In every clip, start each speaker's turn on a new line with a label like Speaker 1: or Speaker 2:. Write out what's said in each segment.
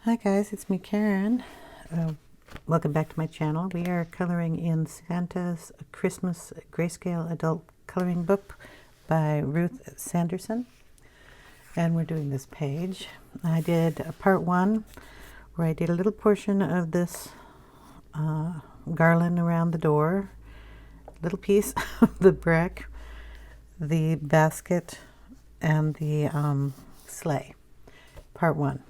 Speaker 1: Hi guys, it's me Karen. Welcome back to my channel. We are coloring in Santa's Christmas Grayscale Adult Coloring Book by Ruth Sanderson. And we're doing this page. I did a part one where I did a little portion of this garland around the door, little piece of the brick, the basket, and the sleigh. Part one.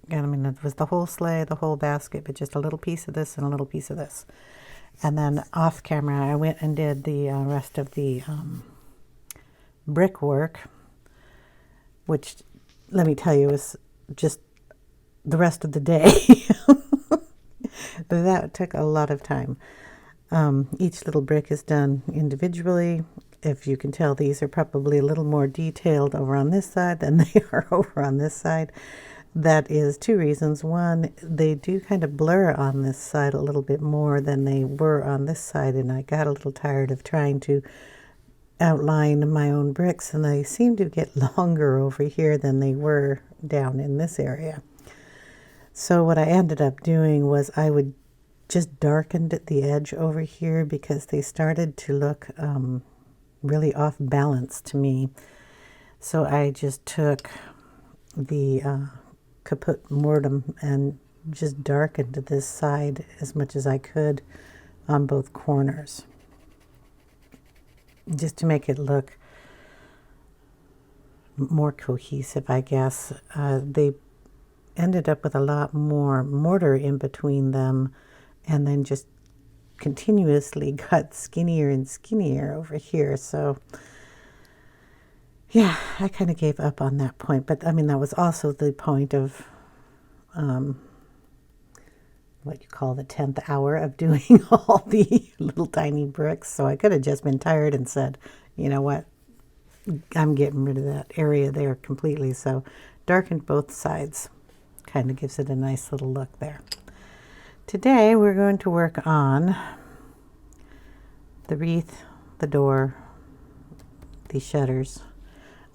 Speaker 1: And I mean, it was the whole sleigh, the whole basket, but just a little piece of this and a little piece of this. And then off camera, I went and did the rest of the brickwork, which, let me tell you, was just the rest of the day. That took a lot of time. Each little brick is done individually. If you can tell, these are probably a little more detailed over on this side than they are over on this side. That is two reasons. One, they do kind of blur on this side a little bit more than they were on this side, and I got a little tired of trying to outline my own bricks, and they seem to get longer over here than they were down in this area. So what I ended up doing was I would just darken the edge over here because they started to look really off balance to me. So I just took the Caput Mortuum and just darkened this side as much as I could on both corners, just to make it look more cohesive, I guess. They ended up with a lot more mortar in between them, and then just continuously got skinnier and skinnier over here. So yeah, I kind of gave up on that point. But I mean, that was also the point of what you call the 10th hour of doing all the little tiny bricks. So I could have just been tired and said, you know what, I'm getting rid of that area there completely. So darkened both sides. Kind of gives it a nice little look there. Today we're going to work on the wreath, the door, the shutters.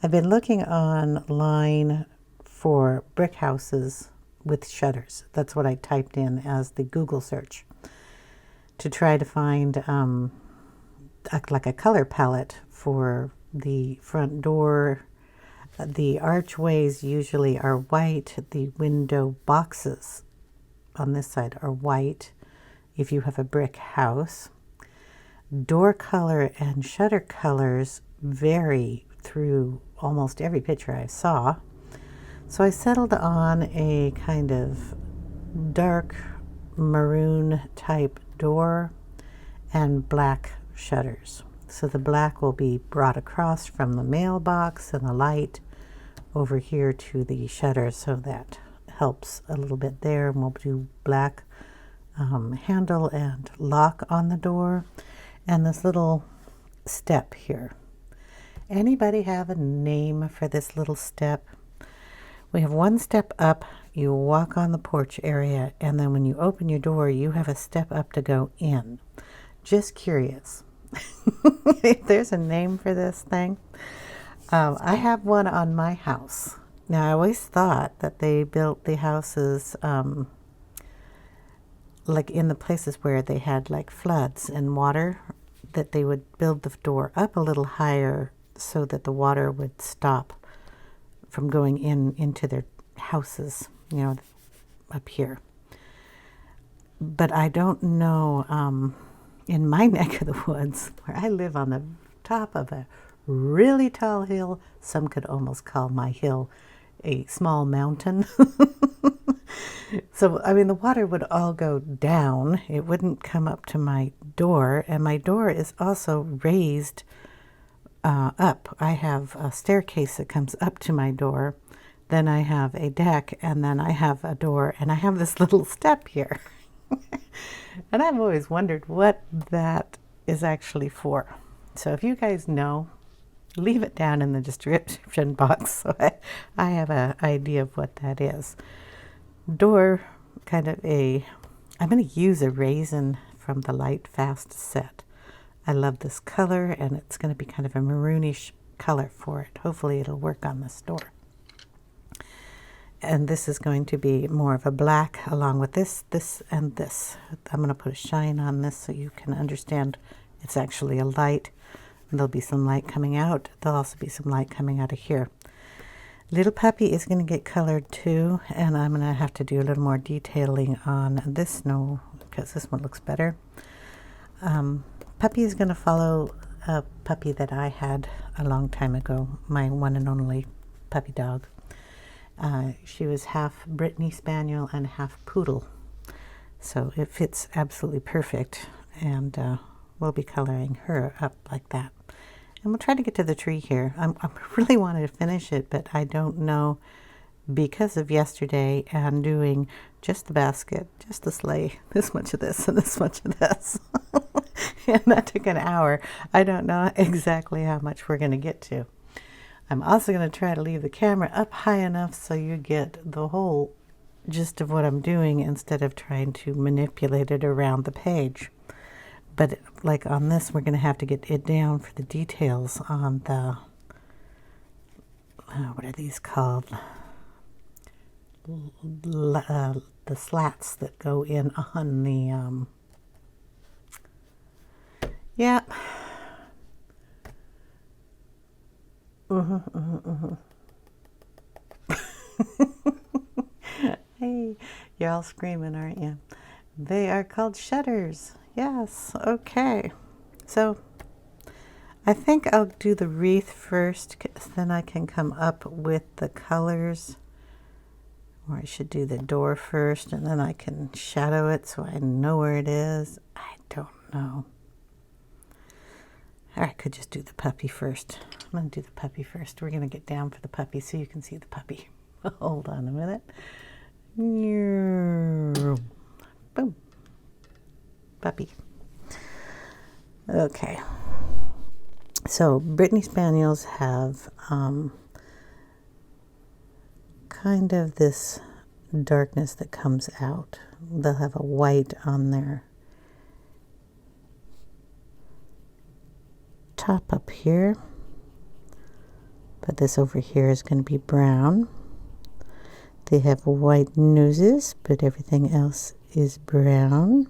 Speaker 1: I've been looking online for brick houses with shutters. That's what I typed in as the Google search to try to find like a color palette for the front door. The archways usually are white. The window boxes on this side are white if you have a brick house. Door color and shutter colors vary through almost every picture I saw. So I settled on a kind of dark maroon type door and black shutters. So the black will be brought across from the mailbox and the light over here to the shutter, so that helps a little bit there. And we'll do black handle and lock on the door, and this little step here. Anybody have a name for this little step? We have one step up, you walk on the porch area, and then when you open your door, you have a step up to go in. Just curious if there's a name for this thing. I have one on my house. Now, I always thought that they built the houses like in the places where they had like floods and water, that they would build the door up a little higher so that the water would stop from going into their houses, you know, up here. But I don't know, in my neck of the woods, where I live on the top of a really tall hill, some could almost call my hill a small mountain. So, I mean, the water would all go down. It wouldn't come up to my door, and my door is also raised up. I have a staircase that comes up to my door, then I have a deck, and then I have a door, and I have this little step here. And I've always wondered what that is actually for. So if you guys know, leave it down in the description box so I have an idea of what that is. Door, kind of I'm going to use a Raisin from the Lightfast set. I love this color, and it's going to be kind of a maroonish color for it. Hopefully it'll work on this door. And this is going to be more of a black along with this, this, and this. I'm going to put a shine on this so you can understand it's actually a light. And there'll be some light coming out. There'll also be some light coming out of here. Little puppy is going to get colored too, and I'm going to have to do a little more detailing on this snow because this one looks better. Puppy is going to follow a puppy that I had a long time ago, my one and only puppy dog. She was half Brittany Spaniel and half Poodle, so it fits absolutely perfect, and we'll be coloring her up like that. And we'll try to get to the tree here. I really wanted to finish it, but I don't know, because of yesterday and doing just the basket, just the sleigh, this much of this and this much of this. And that took an hour. I don't know exactly how much we're going to get to. I'm also going to try to leave the camera up high enough so you get the whole gist of what I'm doing instead of trying to manipulate it around the page. But like on this, we're going to have to get it down for the details on the, what are these called? The slats that go in on the, yeah. Hey, you're all screaming, aren't you? They are called shutters. Yes, okay. So I think I'll do the wreath first, 'cause then I can come up with the colors. Or I should do the door first, and then I can shadow it so I know where it is. I don't know. Or I could just do the puppy first. I'm going to do the puppy first. We're going to get down for the puppy so you can see the puppy. Hold on a minute. Boom. Puppy. Okay. So Brittany Spaniels have kind of this darkness that comes out. They'll have a white on their top up here, but this over here is going to be brown. They have white noses, but everything else is brown.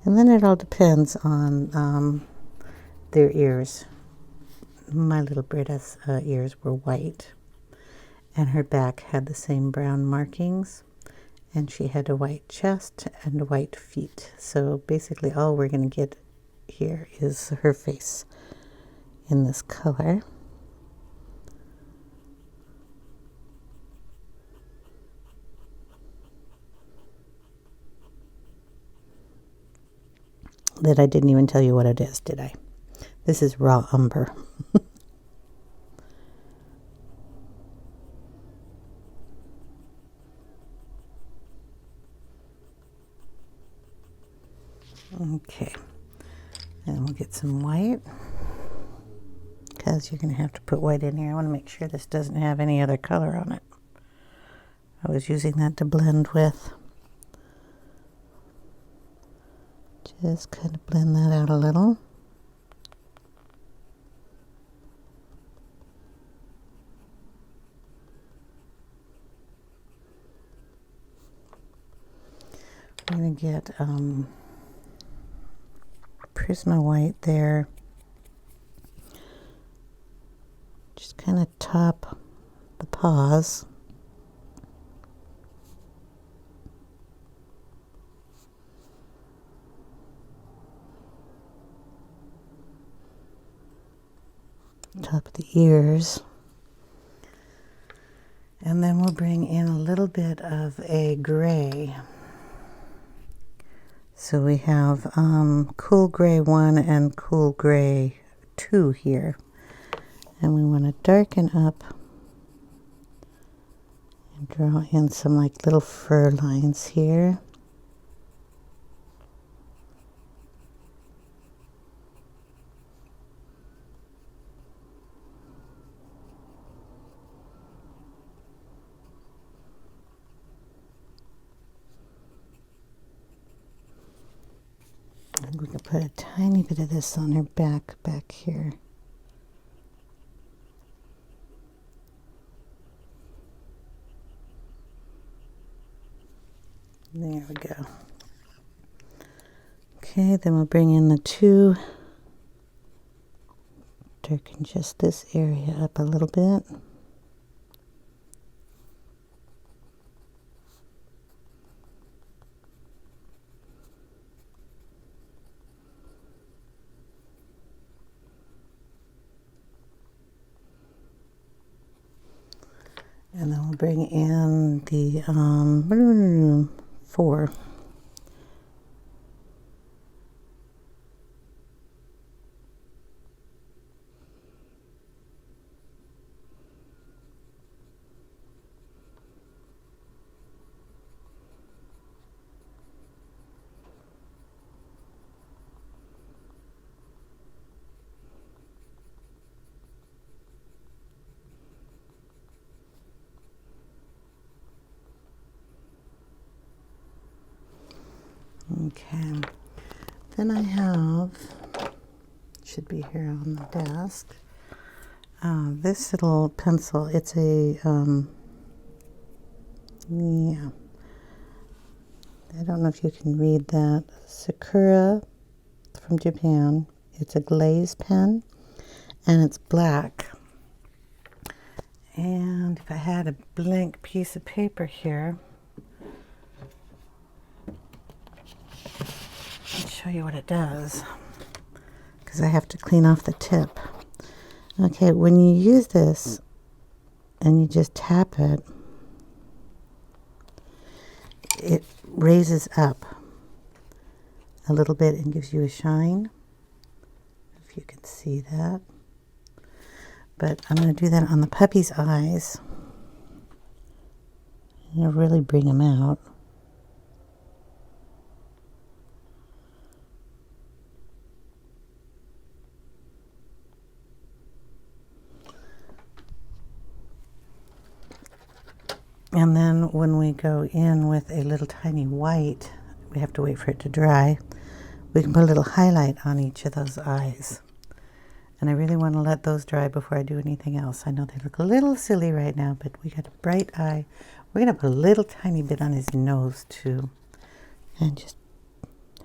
Speaker 1: And then it all depends on their ears. My little Britta's ears were white, and her back had the same brown markings, and she had a white chest and white feet. So basically all we're going to get here is her face in this color. That I didn't even tell you what it is, did I? This is raw umber. Okay, and we'll get some white, because you're going to have to put white in here. I want to make sure this doesn't have any other color on it. I was using that to blend with. Just kind of blend that out a little. We're going to get Prisma white there. Just kind of top the paws. Top of the ears. And then we'll bring in a little bit of a gray. So we have cool gray 1 and cool gray 2 here. And we want to darken up and draw in some like little fur lines here. think we can put a tiny bit of this on her back here. There we go. Okay, then we'll bring in the two. Darken just this area up a little bit. And then we'll bring in the 4. Okay, then I have, should be here on the desk, this little pencil. It's a, yeah, I don't know if you can read that, Sakura from Japan. It's a glaze pen, and it's black. And if I had a blank piece of paper here, show you what it does, because I have to clean off the tip. Okay, when you use this and you just tap it, it raises up a little bit and gives you a shine, if you can see that. But I'm going to do that on the puppy's eyes. And really bring them out. And then when we go in with a little tiny white, we have to wait for it to dry, we can put a little highlight on each of those eyes. And I really want to let those dry before I do anything else. I know they look a little silly right now, but we got a bright eye. We're going to put a little tiny bit on his nose too. And just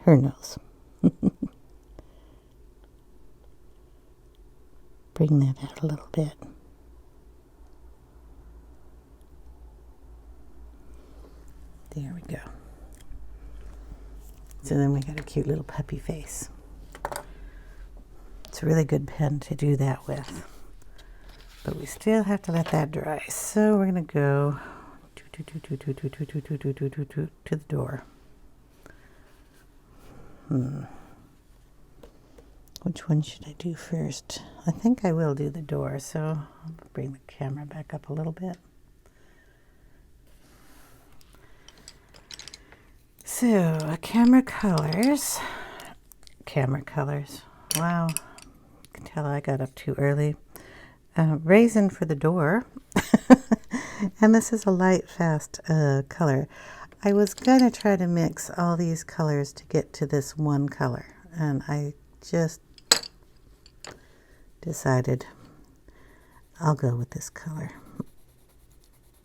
Speaker 1: her nose. Bring that out a little bit. There we go. So then we got a cute little puppy face. It's a really good pen to do that with. But we still have to let that dry. So we're going to go to the door. Which one should I do first? I think I will do the door. So I'll bring the camera back up a little bit. So, camera colors. Wow, you can tell I got up too early. Raisin for the door. And this is a Lightfast color. I was going to try to mix all these colors to get to this one color. And I just decided I'll go with this color.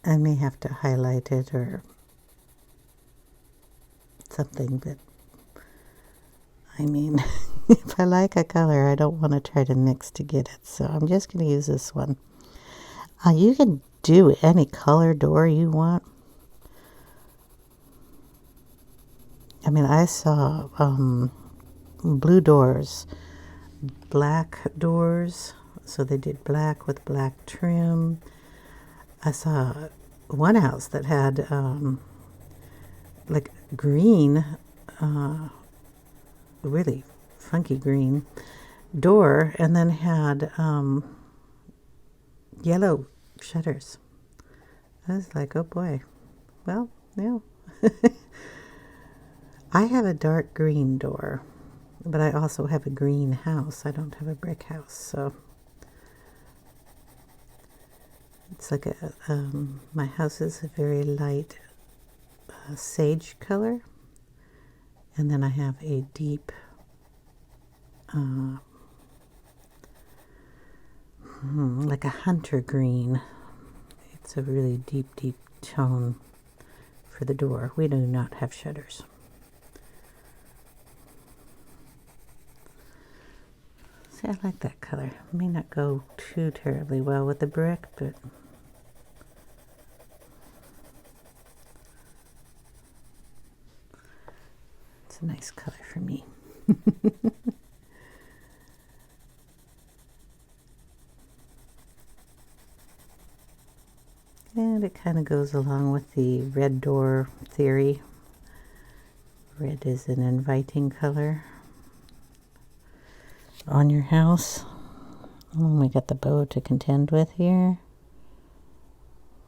Speaker 1: I may have to highlight it or something, but I mean, if I like a color, I don't want to try to mix to get it, so I'm just going to use this one. You can do any color door you want. I mean, I saw blue doors, black doors, so they did black with black trim. I saw one house that had like green, really funky green door, and then had yellow shutters. I was like, oh boy. Well, yeah. I have a dark green door, but I also have a green house. I don't have a brick house, so it's like a my house is a very light sage color, and then I have a deep like a hunter green. It's a really deep, deep tone for the door. We do not have shutters. See, I like that color. It may not go too terribly well with the brick, but it's a nice color for me. And it kind of goes along with the red door theory. Red is an inviting color on your house. And we got the bow to contend with here.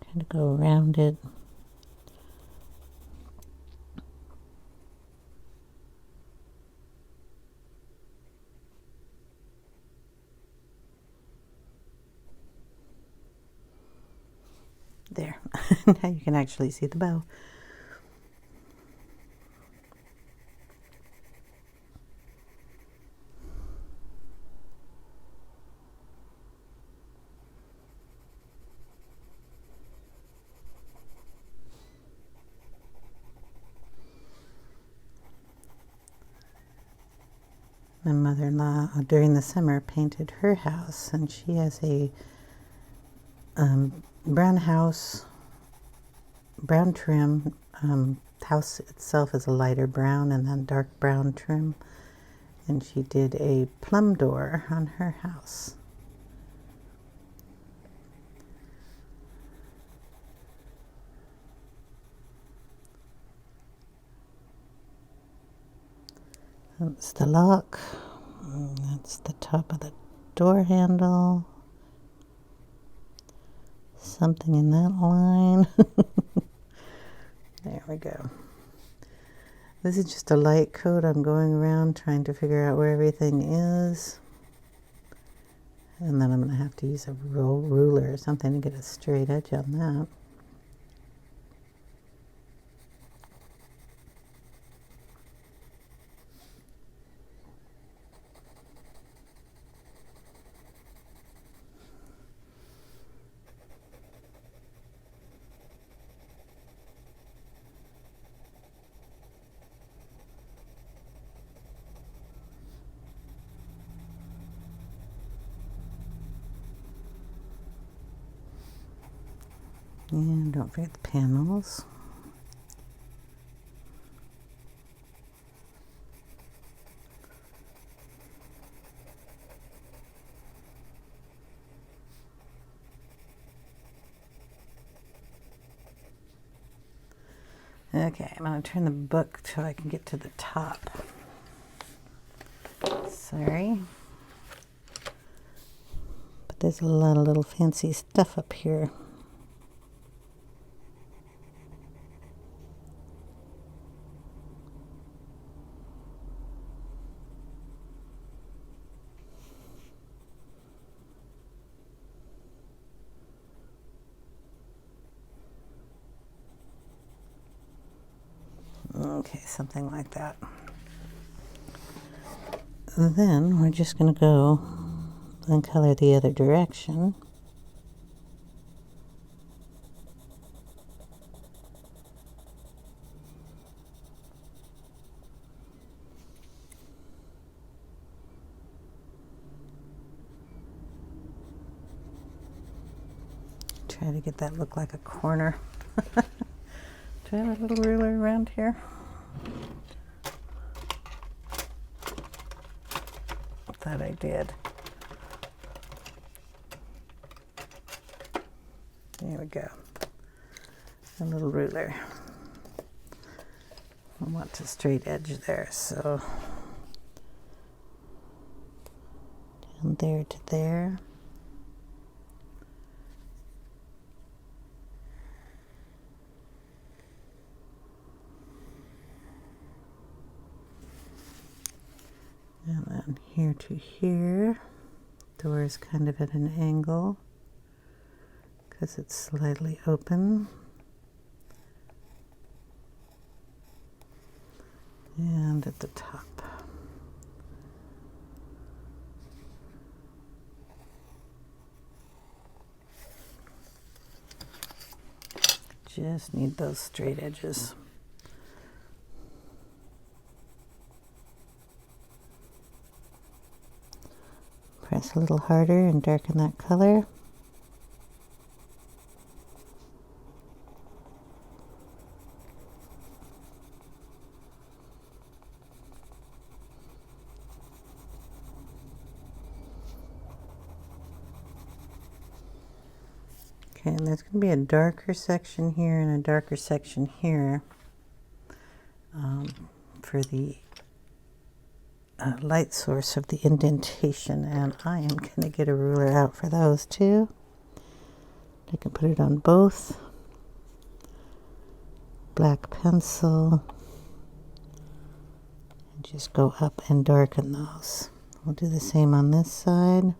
Speaker 1: Kind of go around it. There. Now you can actually see the bow. My mother-in-law during the summer painted her house, and she has a brown house, brown trim. House itself is a lighter brown and then dark brown trim, and she did a plum door on her house. That's the lock. That's the top of the door handle. Something in that line. There we go. This is just a light coat. I'm going around trying to figure out where everything is. And then I'm going to have to use a ruler or something to get a straight edge on that. And don't forget the panels. Okay, I'm going to turn the book so I can get to the top. Sorry. But there's a lot of little fancy stuff up here. Okay, something like that. Then we're just going to go and color the other direction. Try to get that look like a corner. Do I have a little ruler around here? Thought I did. There we go. A little ruler. I want a straight edge there, so down there to there. And then here to here. Door is kind of at an angle because it's slightly open. And at the top. Just need those straight edges. Press a little harder and darken that color. Okay, and there's going to be a darker section here and a darker section here for the light source of the indentation, and I am going to get a ruler out for those too. I can put it on both. Black pencil, and just go up and darken those. We'll do the same on this side.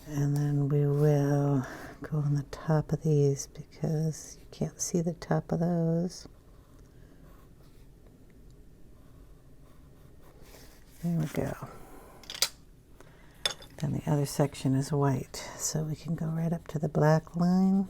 Speaker 1: And then we will go on the top of these because you can't see the top of those. There we go. Then the other section is white, so we can go right up to the black line.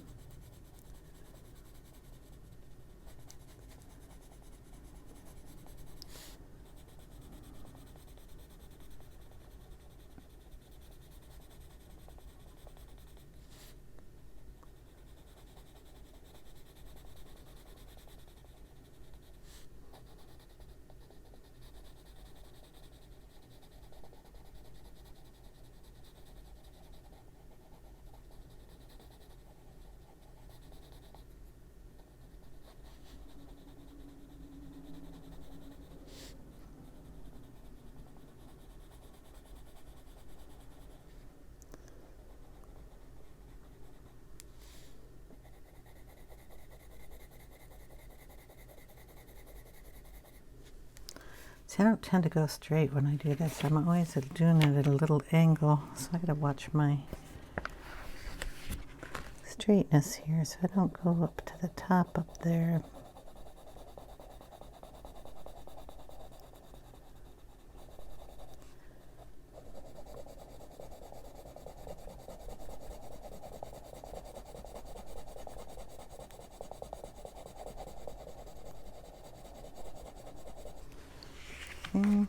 Speaker 1: See, I don't tend to go straight when I do this. I'm always doing it at a little angle, so I gotta watch my straightness here so I don't go up to the top up there. Okay.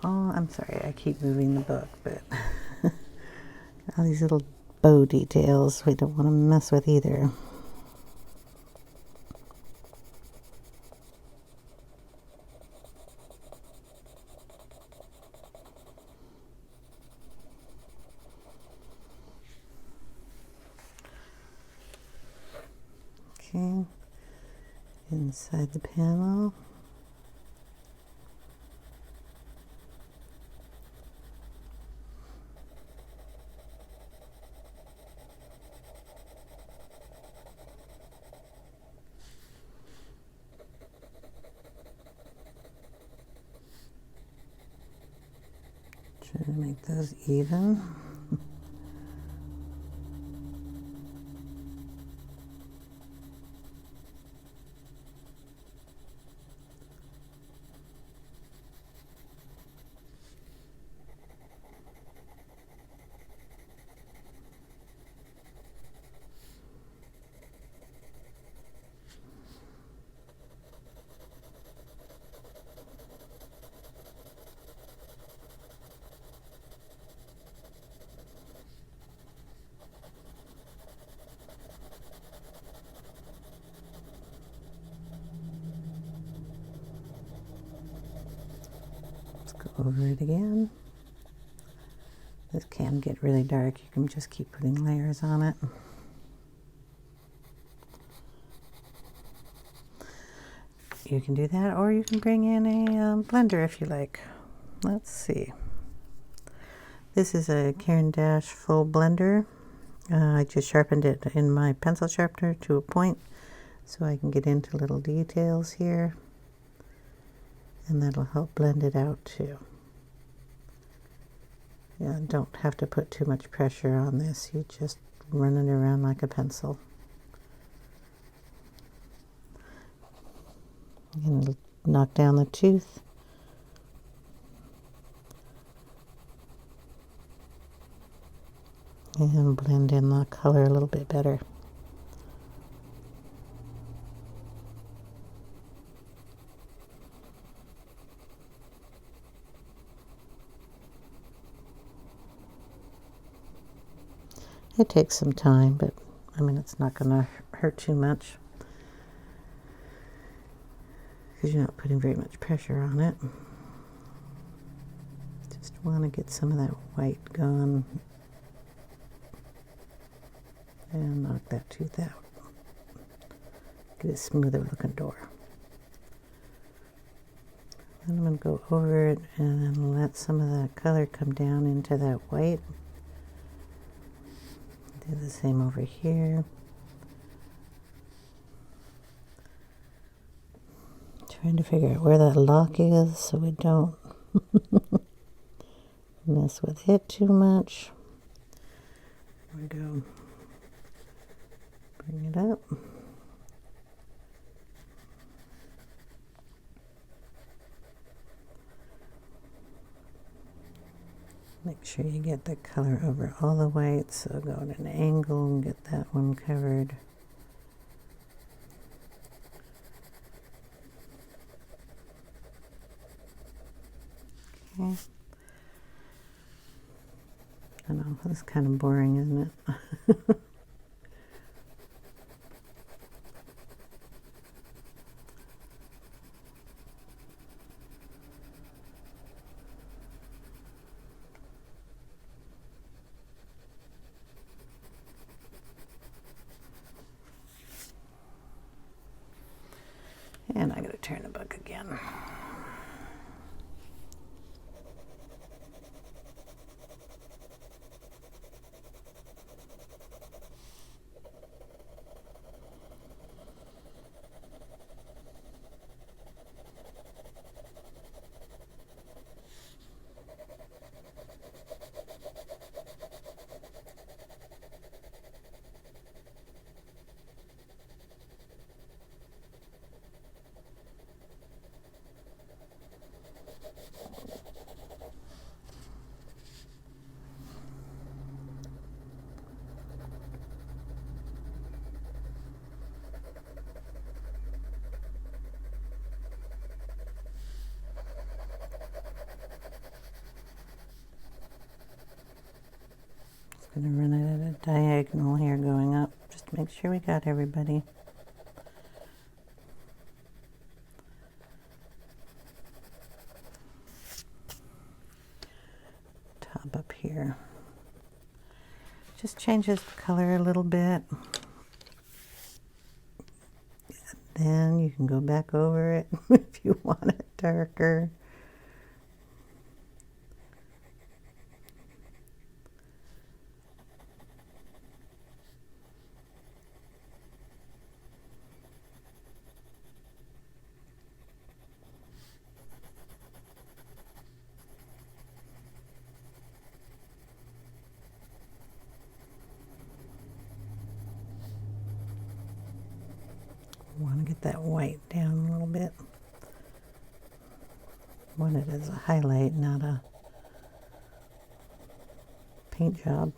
Speaker 1: Oh, I'm sorry, I keep moving the book, but all these little bow details we don't want to mess with either. Okay, inside the panel. Try to make those even. Over it again. This can get really dark. You can just keep putting layers on it. You can do that, or you can bring in a blender if you like. Let's see. This is a Caran d'Ache full blender, I just sharpened it in my pencil sharpener to a point so I can get into little details here, and that'll help blend it out too. Yeah, don't have to put too much pressure on this. You just run it around like a pencil. I'm going to knock down the tooth. And blend in the color a little bit better. It takes some time, but I mean, it's not going to hurt too much because you're not putting very much pressure on it. Just want to get some of that white gone and knock that tooth out. Get a smoother looking door. Then I'm going to go over it and then let some of that color come down into that white. Do the same over here. Trying to figure out where that lock is so we don't mess with it too much. There we go. Bring it up. Make sure you get the color over all the whites, so go at an angle and get that one covered. Okay. I know, that's kind of boring, isn't it? And I gotta turn the book again. Going to run it at a diagonal here going up, just to make sure we got everybody. Top up here. Just changes the color a little bit. Then you can go back over it if you want it darker. Want to get that white down a little bit. Want it as a highlight, not a paint job.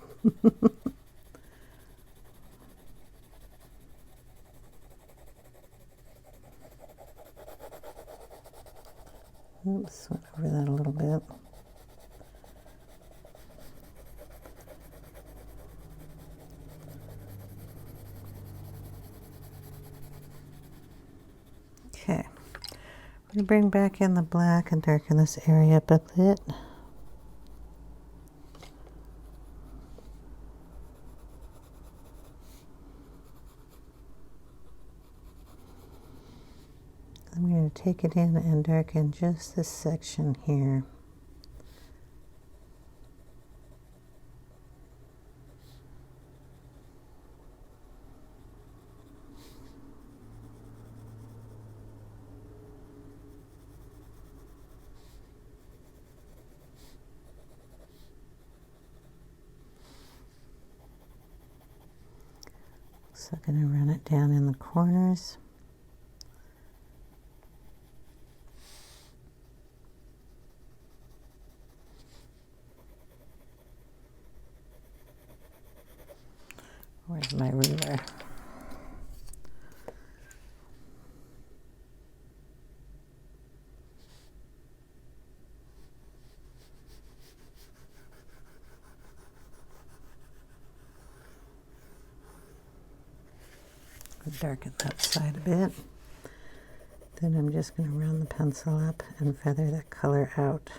Speaker 1: Oops, went over that a little bit. Okay, I'm going to bring back in the black and darken this area up a bit. I'm going to take it in and darken just this section here. So I'm going to run it down in the corners. Where's my ruler? Darken that side a bit. Then I'm just going to run the pencil up and feather that color out.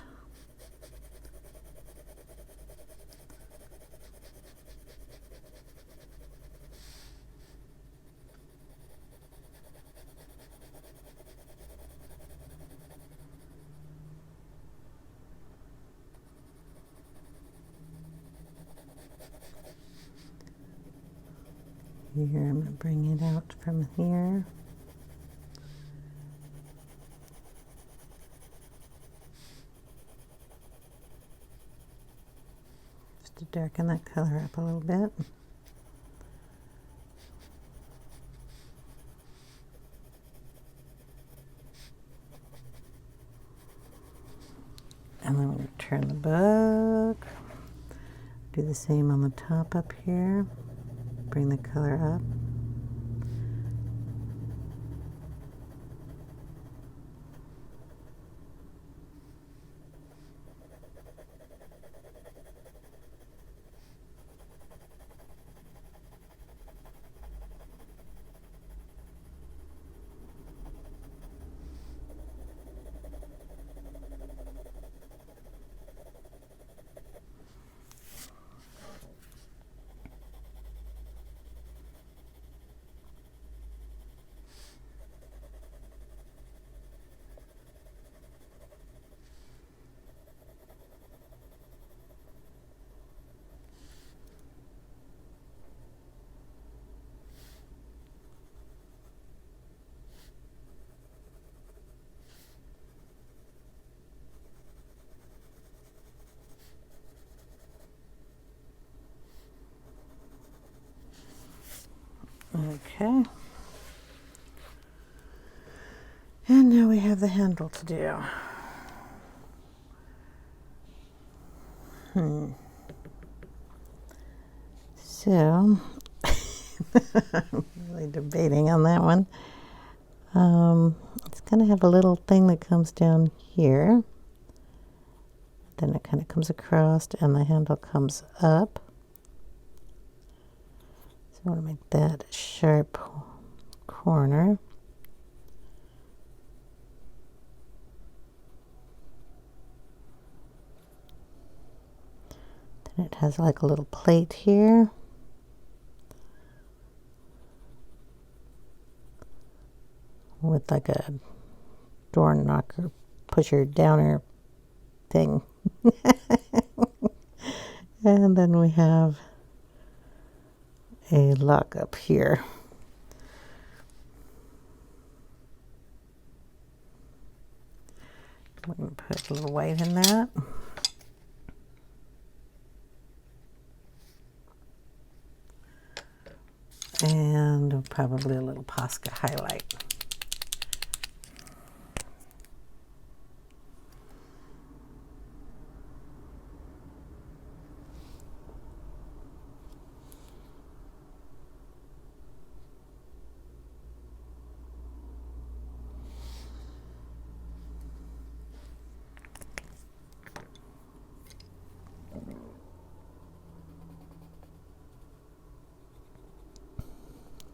Speaker 1: Here, I'm going to bring it out from here. Just to darken that color up a little bit. And then we're going to turn the book. Do the same on the top up here. Bring the color up. Okay. And now we have the handle to do. So, I'm really debating on that one. It's going to have a little thing that comes down here. Then it kind of comes across and the handle comes up. So I want to make that a sharp corner. Then it has like a little plate here. With like a door knocker, pusher, downer thing. And then we have a lock up here. We can put a little white in that. And probably a little Posca highlight.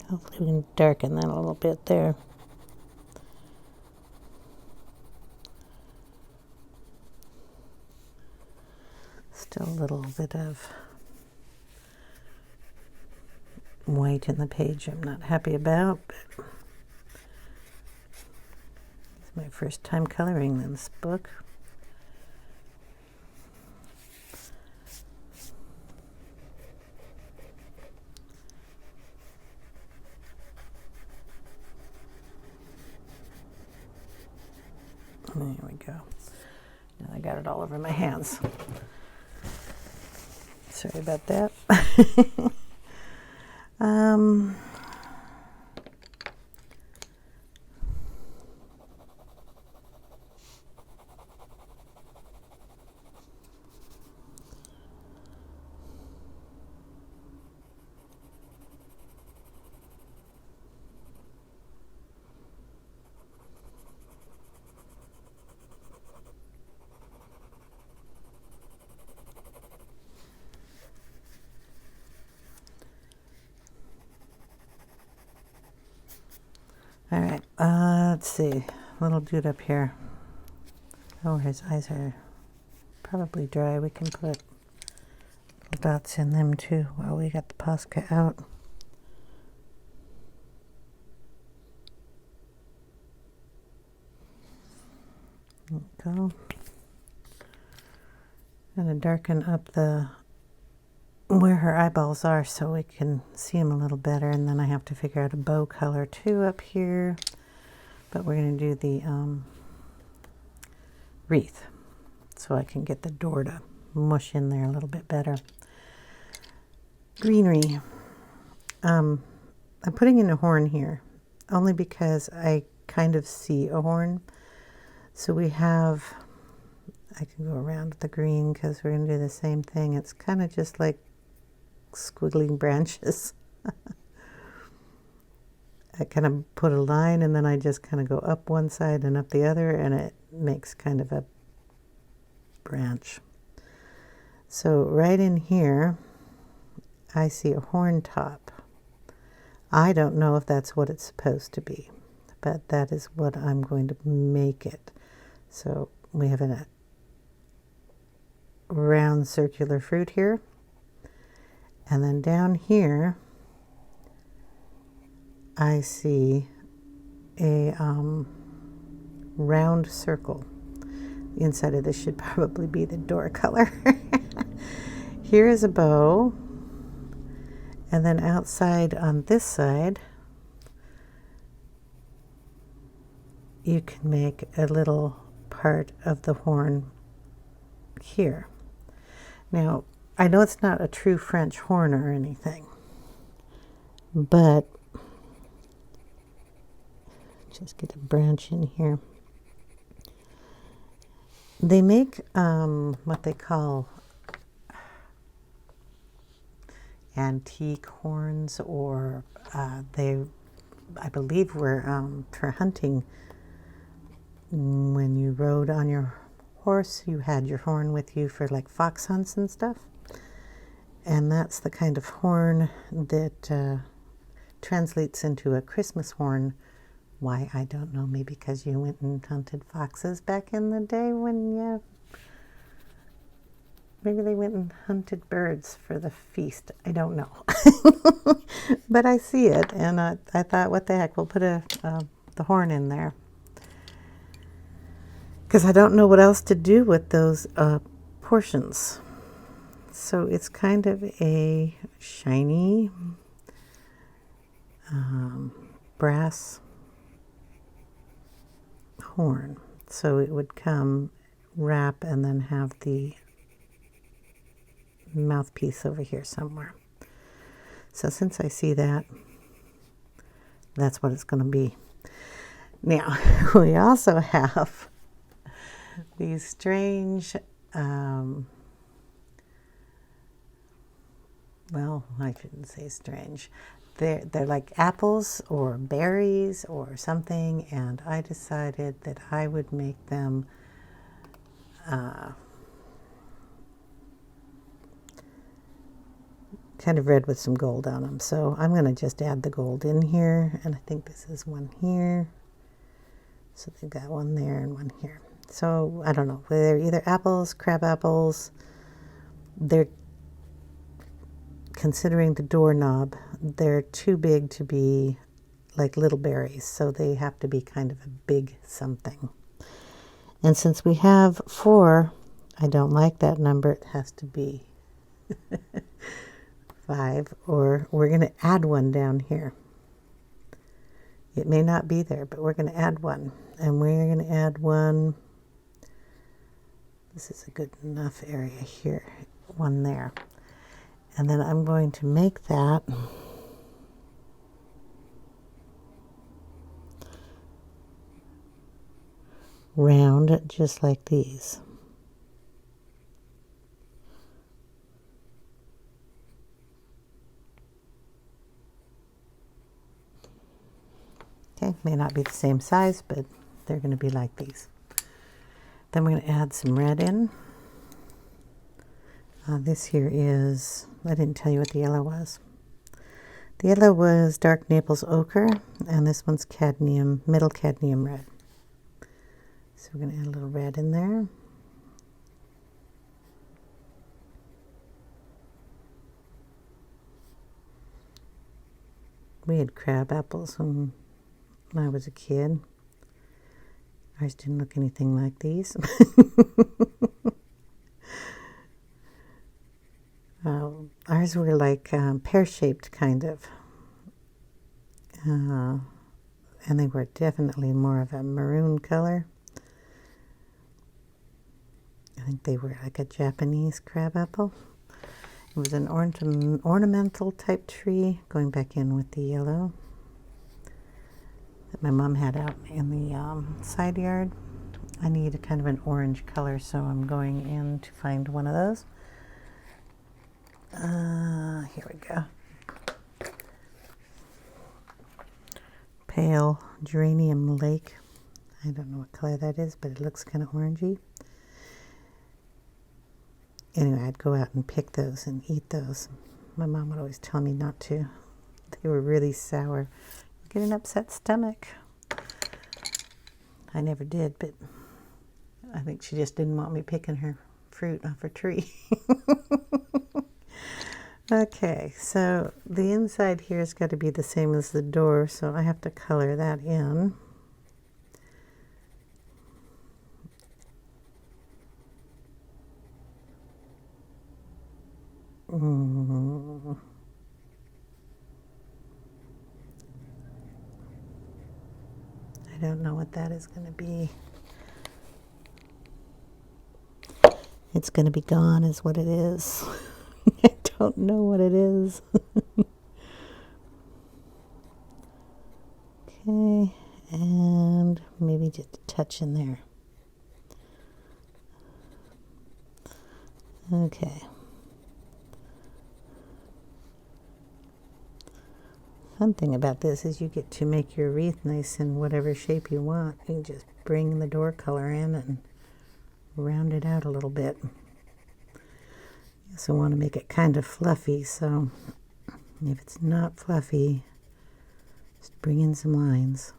Speaker 1: Hopefully we can darken that a little bit there. Still a little bit of white in the page I'm not happy about, but it's my first time coloring this book. There we go. Now I got it all over my hands. Sorry about that. see, little dude up here. Oh, his eyes are probably dry. We can put little dots in them too while we got the Posca out. There we go. I'm going to darken up the where her eyeballs are so we can see them a little better, and then I have to figure out a bow color too up here, but we're going to do the wreath so I can get the door to mush in there a little bit better. Greenery. I'm putting in a horn here only because I kind of see a horn. So we have, I can go around the green because we're going to do the same thing. It's kind of just like squiggling branches. I kind of put a line and then I just kind of go up one side and up the other, and it makes kind of a branch. So right in here, I see a horn top. I don't know if that's what it's supposed to be, but that is what I'm going to make it. So we have a round circular fruit here. And then down here, I see a round circle. The inside of this should probably be the door color. Here is a bow. And then outside on this side, you can make a little part of the horn here. Now, I know it's not a true French horn or anything, but just get a branch in here. They make what they call antique horns, or they, I believe, were for hunting. When you rode on your horse, you had your horn with you for like fox hunts and stuff. And that's the kind of horn that translates into a Christmas horn. Why, I don't know. Maybe because you went and hunted foxes back in the day when you... Maybe they went and hunted birds for the feast. I don't know. But I see it, and I thought, what the heck, we'll put the horn in there. Because I don't know what else to do with those portions. So it's kind of a shiny brass horn. So it would come, wrap, and then have the mouthpiece over here somewhere. So since I see that, that's what it's going to be. Now, we also have these strange, well, I shouldn't say strange. They're like apples or berries or something, and I decided that I would make them kind of red with some gold on them. So I'm going to just add the gold in here, and I think this is one here. So they've got one there and one here. So I don't know, they're either apples, crab apples. They're, considering the doorknob, they're too big to be like little berries, so they have to be kind of a big something. And since we have 4, I don't like that number. It has to be 5, or we're going to add one down here. It may not be there, but we're going to add one. And we're going to add one. This is a good enough area here. One there. And then I'm going to make that round, just like these. Okay, may not be the same size, but they're going to be like these. Then we're going to add some red in. This here is, I didn't tell you what the yellow was. The yellow was dark Naples ochre, and this one's cadmium, middle cadmium red. So we're going to add a little red in there. We had crab apples when I was a kid. Ours didn't look anything like these. Ours were like pear-shaped, kind of. And they were definitely more of a maroon color. I think they were like a Japanese crab apple. It was an ornamental type tree, going back in with the yellow that my mom had out in the side yard. I need a kind of an orange color, so I'm going in to find one of those. Here we go. Pale geranium lake. I don't know what color that is, but it looks kind of orangey. Anyway, I'd go out and pick those and eat those. My mom would always tell me not to. They were really sour. Get an upset stomach. I never did, but I think she just didn't want me picking her fruit off her tree. Okay, so the inside here has got to be the same as the door, so I have to color that in. I don't know what that is going to be. It's going to be gone is what it is. I don't know what it is. Okay, and maybe just a touch in there. Okay. Fun thing about this is you get to make your wreath nice in whatever shape you want. You can just bring the door color in and round it out a little bit. You also want to make it kind of fluffy, so if it's not fluffy, just bring in some lines.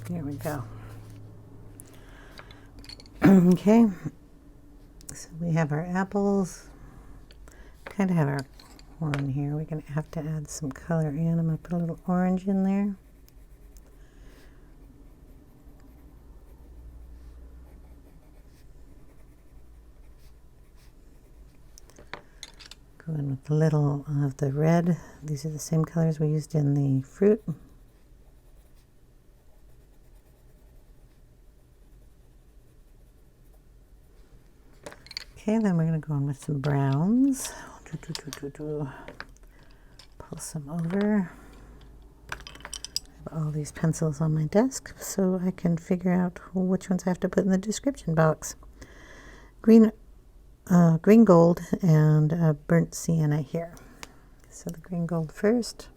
Speaker 1: There we go. Okay, so we have our apples. Kind of have our horn here. We're going to have to add some color in. I'm going to put a little orange in there. Go in with a little of the red. These are the same colors we used in the fruit. Okay, then we're going to go in with some browns. Pull some over. I have all these pencils on my desk so I can figure out which ones I have to put in the description box. Green gold and burnt sienna here. So the green gold first.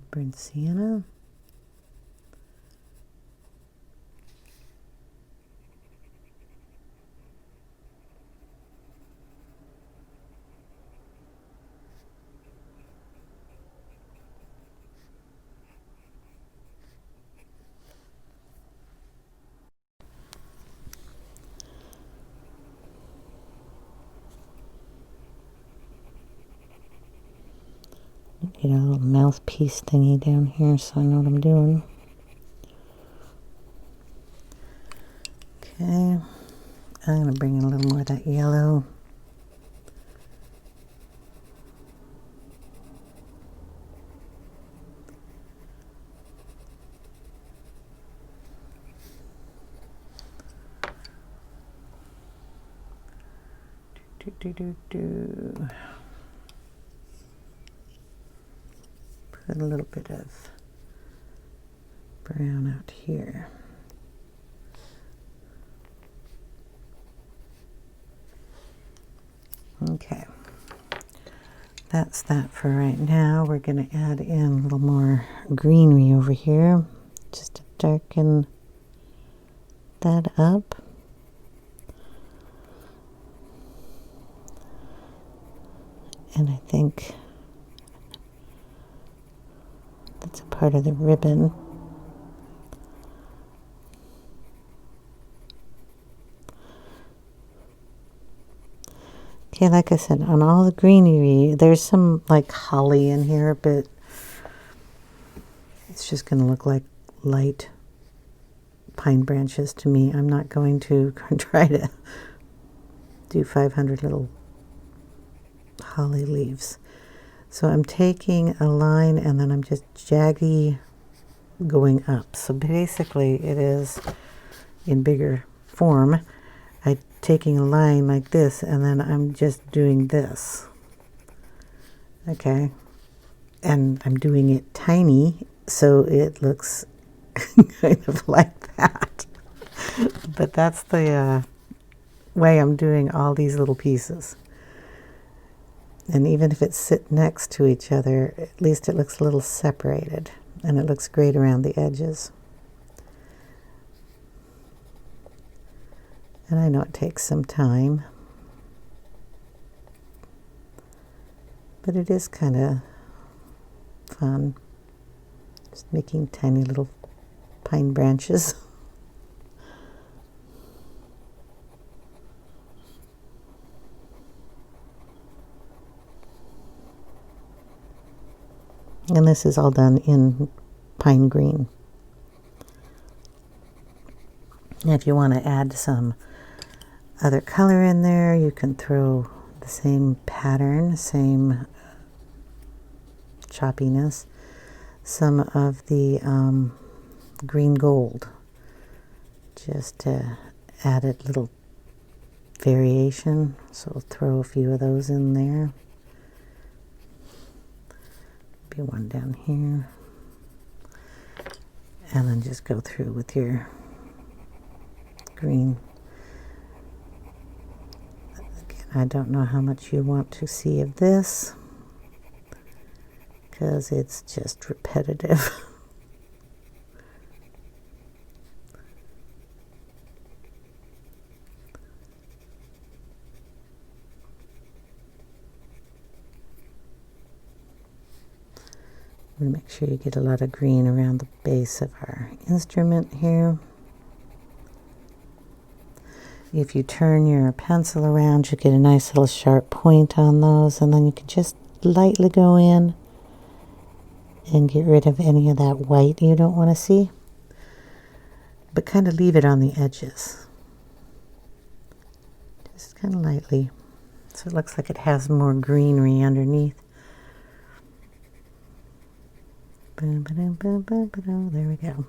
Speaker 1: Burnt sienna. Get a little mouthpiece thingy down here so I know what I'm doing. Okay, I'm going to bring in a little more of that yellow. Put a little bit of brown out here. Okay, that's that for right now. We're going to add in a little more greenery over here just to darken that up. And I think that's a part of the ribbon. Okay, like I said, on all the greenery, there's some like holly in here, but it's just going to look like light pine branches to me. I'm not going to try to do 500 little holly leaves. So I'm taking a line and then I'm just jaggy going up. So basically it is in bigger form. I'm taking a line like this and then I'm just doing this. Okay. And I'm doing it tiny so it looks kind of like that. But that's the way I'm doing all these little pieces. And even if it's sit next to each other, at least it looks a little separated. And it looks great around the edges. And I know it takes some time. But it is kind of fun. Just making tiny little pine branches. And this is all done in pine green. And if you want to add some other color in there, you can throw the same pattern, same choppiness, some of the green gold, just to add a little variation. So we'll throw a few of those in there. Be one down here, and then just go through with your green. Again, I don't know how much you want to see of this because it's just repetitive. Make sure you get a lot of green around the base of our instrument here. If you turn your pencil around, you get a nice little sharp point on those, and then you can just lightly go in and get rid of any of that white you don't want to see, but kind of leave it on the edges. Just kind of lightly, so it looks like it has more greenery underneath. There we go.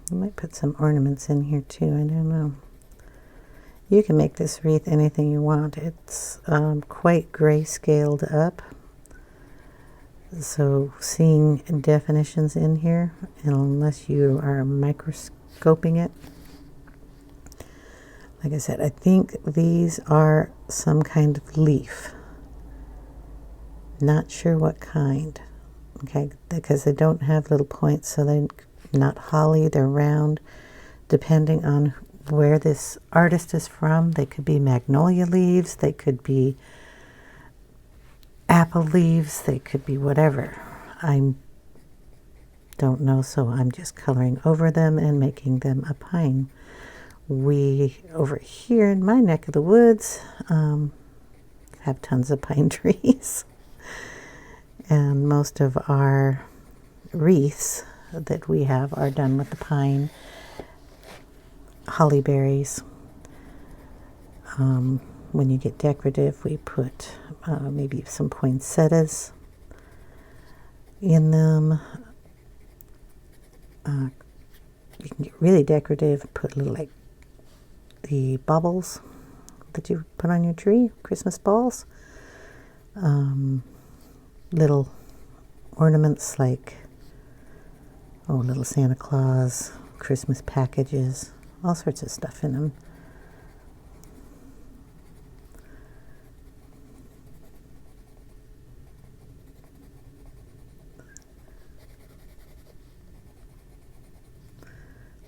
Speaker 1: I might put some ornaments in here too, I don't know. You can make this wreath anything you want. It's quite gray-scaled up. So seeing definitions in here, unless you are microscoping it. Like I said, I think these are some kind of leaf. Not sure what kind. Okay, because they don't have little points, so they're not holly, they're round. Depending on where this artist is from, they could be magnolia leaves, they could be apple leaves, they could be whatever. I don't know, so I'm just coloring over them and making them a pine. We, over here in my neck of the woods, have tons of pine trees. And most of our wreaths that we have are done with the pine, holly berries, when you get decorative, we put maybe some poinsettias in them. You can get really decorative, put little, like the baubles that you put on your tree, Christmas balls. Little ornaments like, oh, little Santa Claus, Christmas packages, all sorts of stuff in them.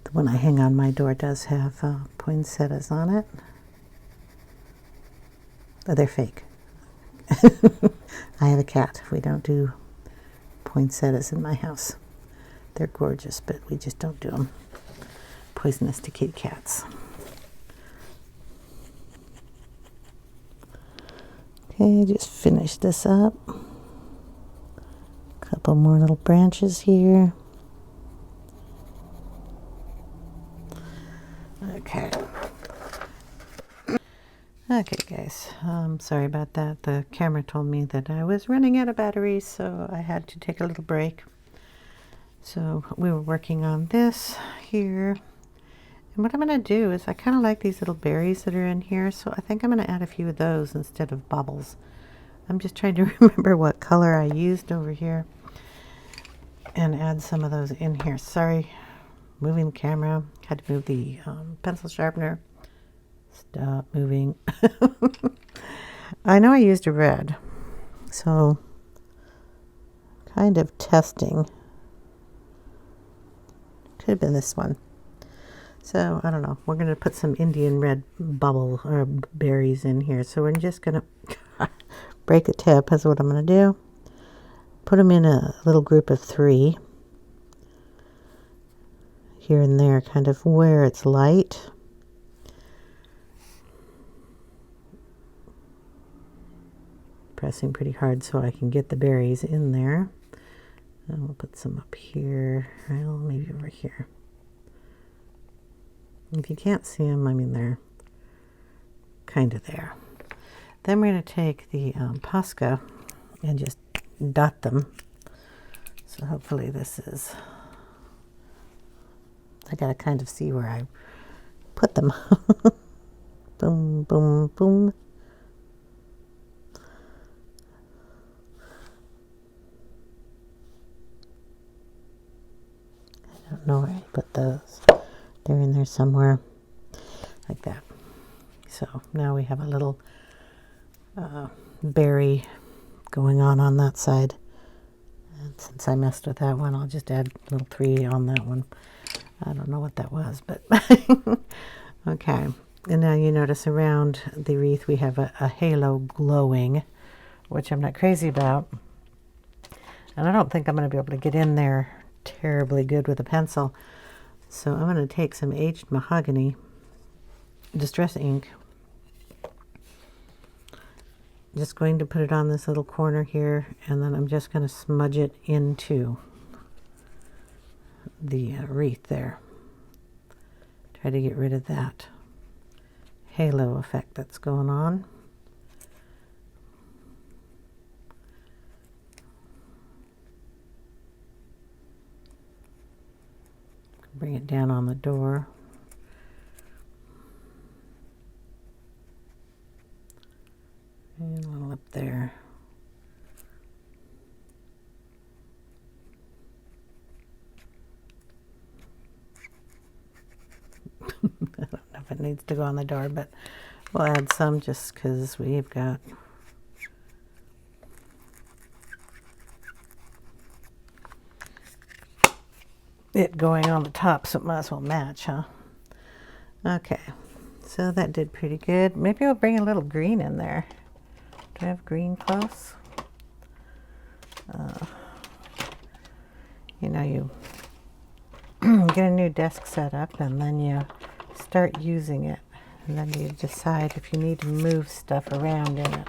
Speaker 1: The one I hang on my door does have poinsettias on it. Oh, they're fake. I have a cat. We don't do poinsettias in my house. They're gorgeous, but we just don't do them. Poisonous to kitty cats. Okay, just finish this up. Couple more little branches here. Okay. Okay, guys. Sorry about that. The camera told me that I was running out of batteries, so I had to take a little break. So we were working on this here. And what I'm going to do is I kind of like these little berries that are in here, so I think I'm going to add a few of those instead of bubbles. I'm just trying to remember what color I used over here and add some of those in here. Sorry, moving the camera. Had to move the pencil sharpener. Stop moving. I know I used a red, so kind of testing. Could have been this one. So I don't know. We're going to put some Indian red bubble or berries in here. So we're just going to break a tip. That's what I'm going to do. Put them in a little group of 3. Here and there, kind of where it's light. Pressing pretty hard so I can get the berries in there. And we'll put some up here, well, maybe over here. If you can't see them, I mean, they're kind of there. Then we're going to take the Posca and just dot them. So hopefully this is, I got to kind of see where I put them. Boom, boom, boom. I don't know where I put those. They're in there somewhere, like that. So now we have a little berry going on that side. And since I messed with that one, I'll just add a little 3 on that one. I don't know what that was, but okay. And now you notice around the wreath we have a halo glowing, which I'm not crazy about. And I don't think I'm going to be able to get in there terribly good with a pencil. So I'm going to take some aged mahogany distress ink. Just going to put it on this little corner here, and then I'm just going to smudge it into the wreath there. Try to get rid of that halo effect that's going on. Bring it down on the door. And a little up there. I don't know if it needs to go on the door, but we'll add some just because we've got it going on the top, so it might as well match, huh? Okay, so that did pretty good. Maybe I'll bring a little green in there. Do I have green close? You know, you get a new desk set up and then you start using it, and then you decide if you need to move stuff around in it.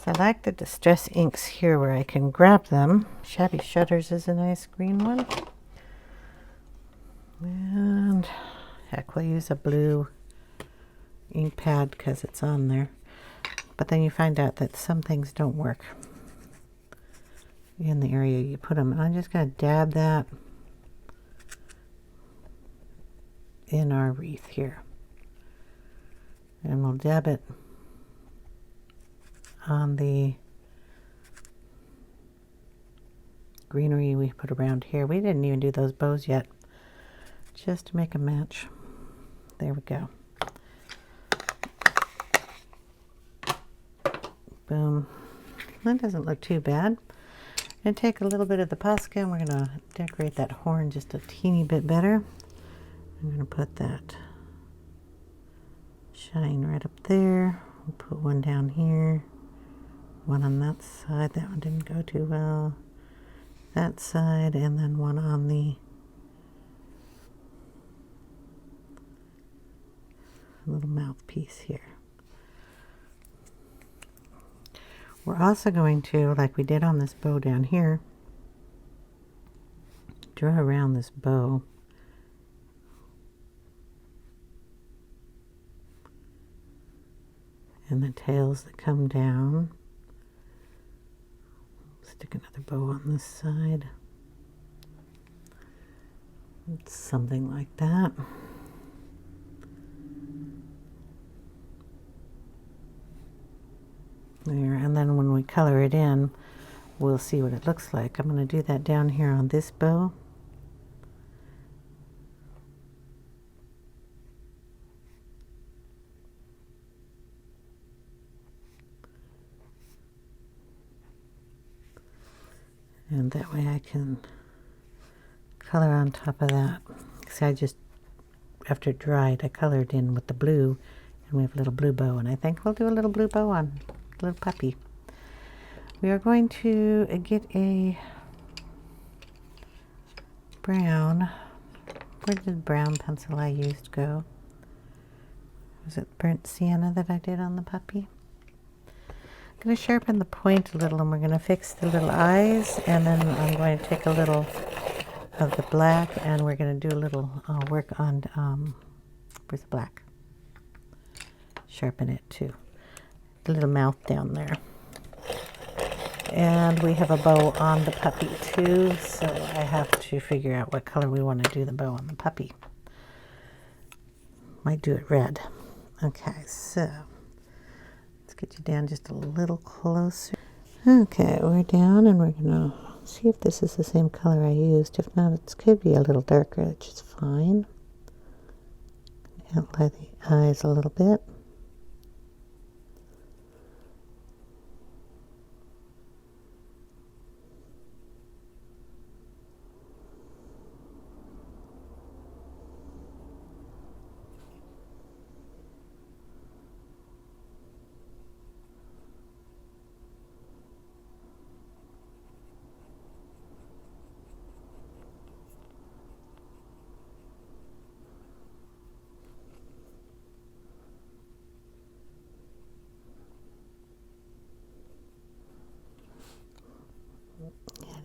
Speaker 1: So I like the distress inks here where I can grab them. Shabby Shutters is a nice green one. And heck, we'll use a blue ink pad because it's on there. But then you find out that some things don't work in the area you put them. And I'm just going to dab that in our wreath here. And we'll dab it on the greenery we put around here. We didn't even do those bows yet, just to make a match. There we go. Boom. That doesn't look too bad. And take a little bit of the Posca and we're going to decorate that horn just a teeny bit better. I'm going to put that shine right up there. We'll put one down here, one on that side. That one didn't go too well. That side, and then one on the little mouthpiece here. We're also going to, like we did on this bow down here, draw around this bow and the tails that come down. Stick another bow on this side. It's something like that. There, and then when we color it in, we'll see what it looks like. I'm going to do that down here on this bow. And that way I can color on top of that. See, I just, after it dried, I colored in with the blue, and we have a little blue bow, and I think we'll do a little blue bow on a little puppy. We are going to get a brown. Where did the brown pencil I used go? Was it burnt sienna that I did on the puppy? I'm going to sharpen the point a little, and we're going to fix the little eyes, and then I'm going to take a little of the black, and we're going to do a little work on where's the black? Sharpen it too. The little mouth down there. And we have a bow on the puppy too, so I have to figure out what color we want to do the bow on the puppy. Might do it red. Okay, so let's get you down just a little closer. Okay, we're down, and we're gonna see if this is the same color I used. If not, it could be a little darker, which is fine. Outline the eyes a little bit.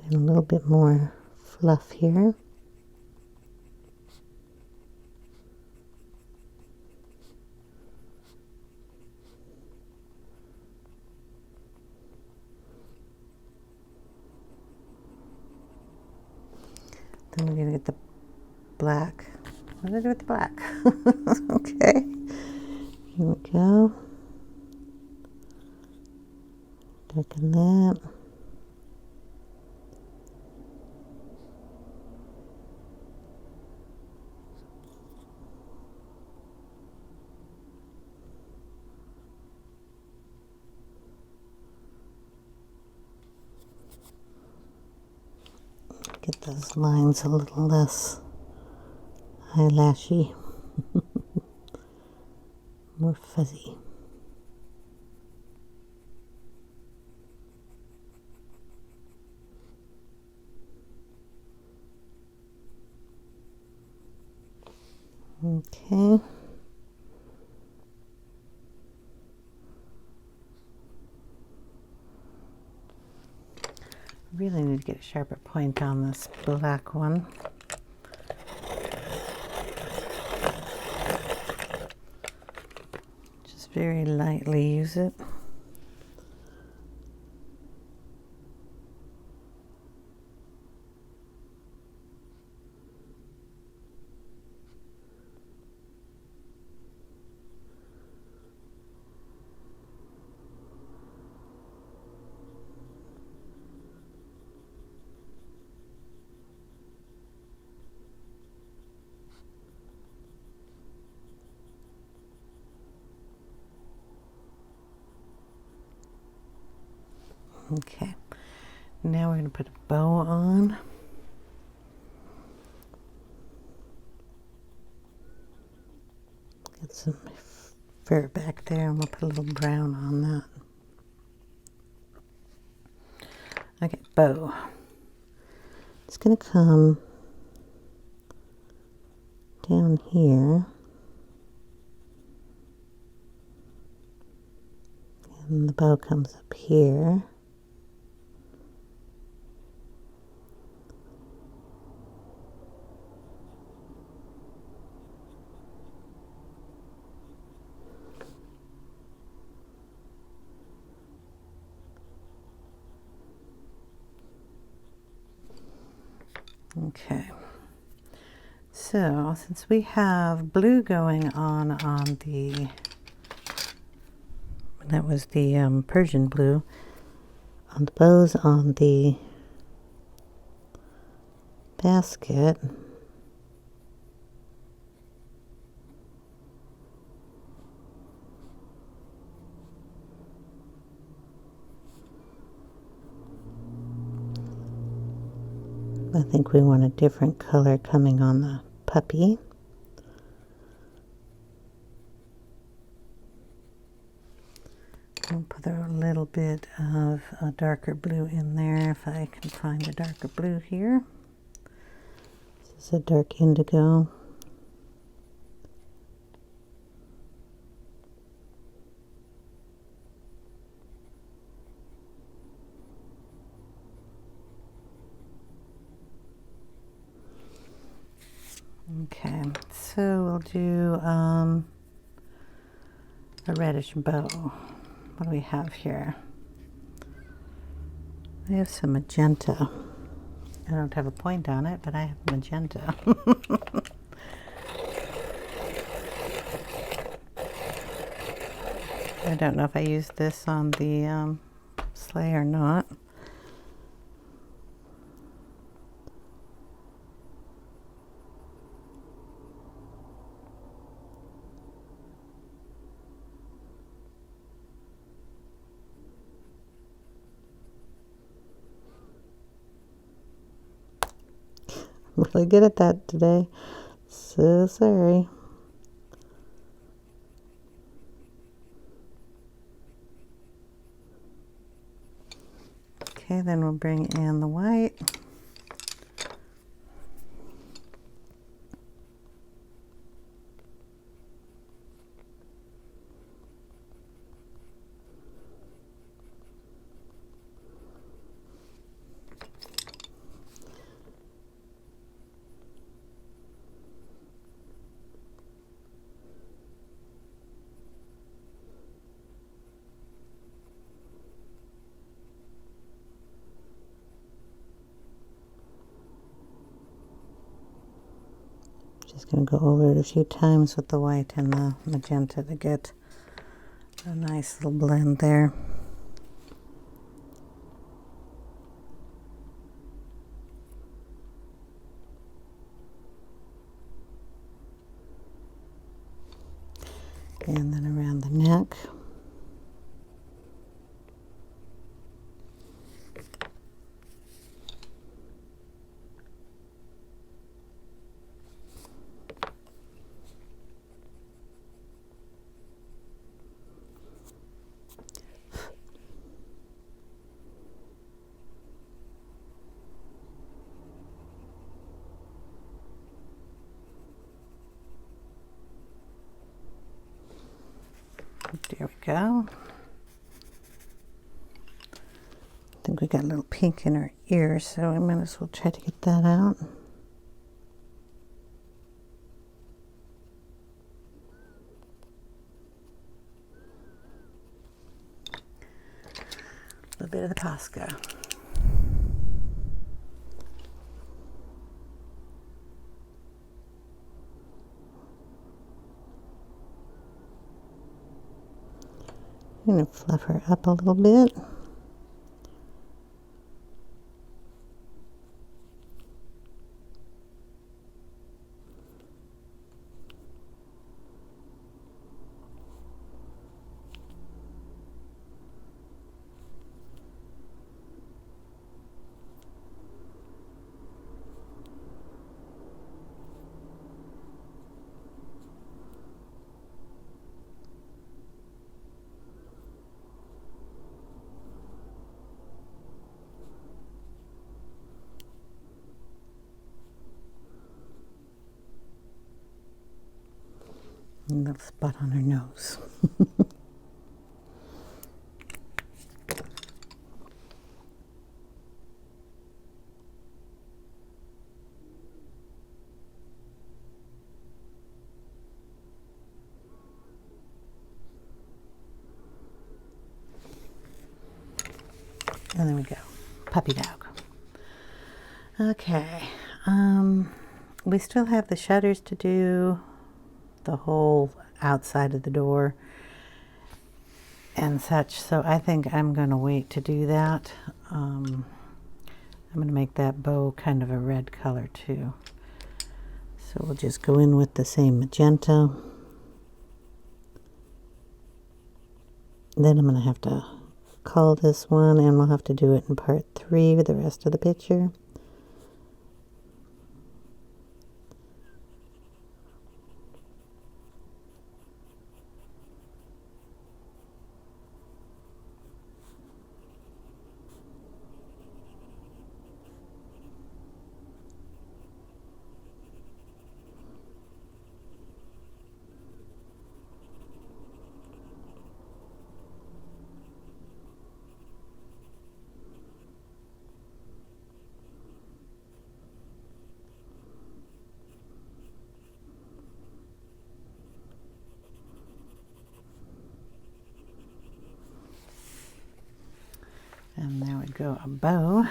Speaker 1: Add in a little bit more fluff here. Then we're going to get the black. What did I do with the black? Okay. Here we go. Darken that. Get those lines a little less eyelashy, more fuzzy. Okay. Really need to get a sharper point on this black one. very lightly use it. Okay, now we're going to put a bow on. Get some fur back there, and we'll put a little brown on that. Okay, bow. It's going to come down here. And the bow comes up here. Okay, so since we have blue going on the, that was the Persian blue, on the bows on the basket, I think we want a different color coming on the puppy. I'll put a little bit of a darker blue in there if I can find a darker blue here. This is a dark indigo. Okay, so we'll do a reddish bow. What do we have here? I have some magenta. I don't have a point on it, but I have magenta. I don't know if I used this on the sleigh or not. I'm really good at that today. So sorry. Okay, then we'll bring in the white. Just going to go over it a few times with the white and the magenta to get a nice little blend there. And then around the neck. There we go. I think we got a little pink in her ear, so I might as well try to get that out. little bit of the Posca. I'm going to fluff her up a little bit. A little spot on her nose. And there we go. Puppy dog. Okay. We still have the shutters to do, the whole outside of the door and such, so I think I'm going to wait to do that. I'm going to make that bow kind of a red color too, so we'll just go in with the same magenta. Then I'm going to have to cull this one, and we'll have to do it in part 3 with the rest of the picture. And there we go, a bow.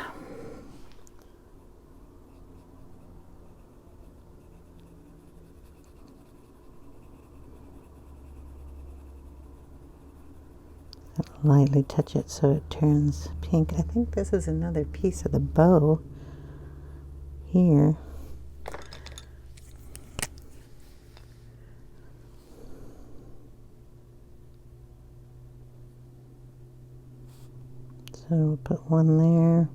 Speaker 1: Lightly touch it so it turns pink. I think this is another piece of the bow here. So we'll put one there.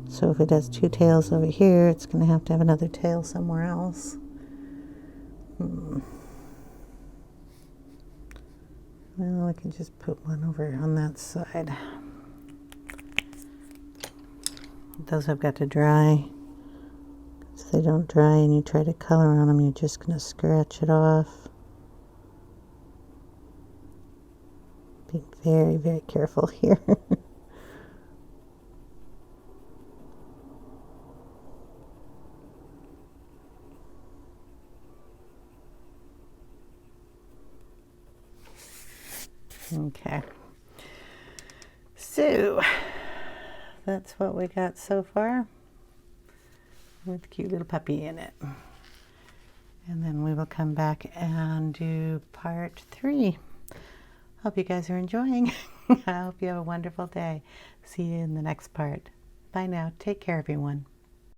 Speaker 1: So if it has 2 tails over here, it's going to have another tail somewhere else. Well, I can just put one over on that side. Those have got to dry. If they don't dry and you try to color on them, you're just going to scratch it off. Be very, very careful here. Okay, so that's what we got so far with the cute little puppy in it. And then we will come back and do part 3. Hope you guys are enjoying. I hope you have a wonderful day. See you in the next part. Bye now. Take care, everyone.